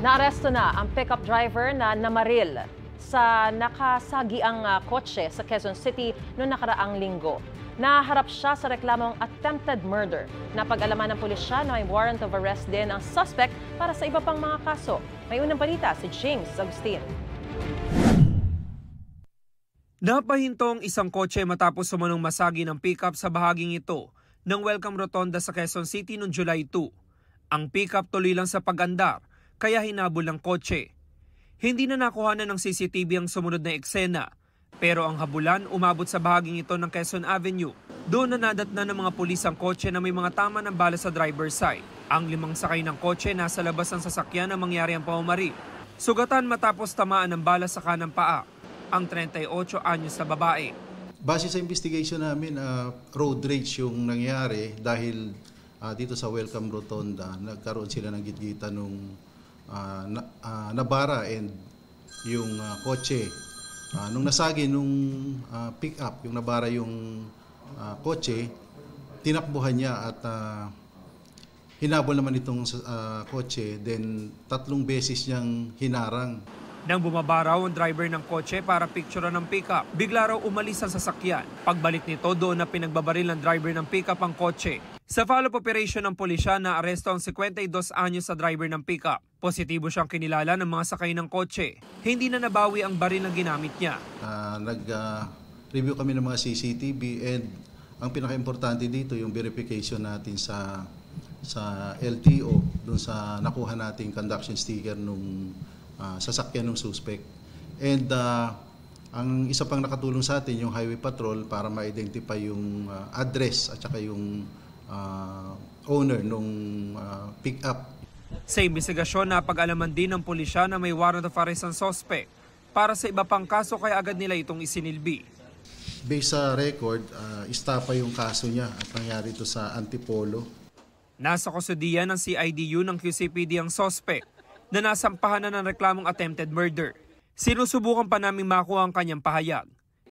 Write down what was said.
Naaresto na ang pickup driver na namaril sa nakasagiang kotse sa Quezon City noong nakaraang linggo. Naharap siya sa reklamong attempted murder. Napag-alaman ng pulisya na may warrant of arrest din ang suspect para sa iba pang mga kaso. May unang balita si James Agustin. Napahinto ang isang kotse matapos sumunong masagi ng pickup sa bahaging ito ng Welcome Rotonda sa Quezon City noong July 2. Ang pickup tuloy lang sa pag-andar kaya hinabol ng kotse. Hindi na nakuhanan ng CCTV ang sumunod na eksena, pero ang habulan umabot sa bahaging ito ng Quezon Avenue. Doon na nadatnan ng mga pulis ang kotse na may mga tama ng bala sa driver's side. Ang 5 sakay ng kotse nasa labas ng sasakyan na mangyari ang pamamari. Sugatan matapos tamaan ng bala sa kanang paa ang 38 anyos na babae. Base sa investigation namin, road rage yung nangyari dahil dito sa Welcome Rotonda, nagkaroon sila ng gitgitan nung nabara and yung kotse. Nung nasagi nung pick-up, yung nabara yung kotse, tinakbuhan niya at hinabol naman itong kotse, then 3 beses niyang hinarang. Nang bumabaraw ang driver ng kotse para picturean ng pickup, bigla raw umalis ang sasakyan. Pagbalik nito, doon na pinagbabaril ng driver ng pickup ang kotse. Sa follow-up operation ng pulisya, naaresto ang 52 anyos sa driver ng pickup. Positibo siyang kinilala ng mga sakay ng kotse. Hindi na nabawi ang baril na ginamit niya. Nag-review kami ng mga CCTV and ang pinaka-importante dito yung verification natin sa LTO, dun sa nakuha nating conduction sticker nung sasakyan ng suspect. And ang isa pang nakatulong sa atin yung highway patrol para ma-identify yung address at saka yung owner nung pick-up. Sa imbestigasyon, napag-alaman din ng pulisya na may warrant of arrest ang suspect. Para sa iba pang kaso, kaya agad nila itong isinilbi. Based sa record, istapa yung kaso niya at nangyari ito sa Antipolo. Nasa kustudiya ng CIDU ng QCPD ang suspect na nasampahan na ng reklamong attempted murder. Sinusubukan pa naming makuha ang kanyang pahayag.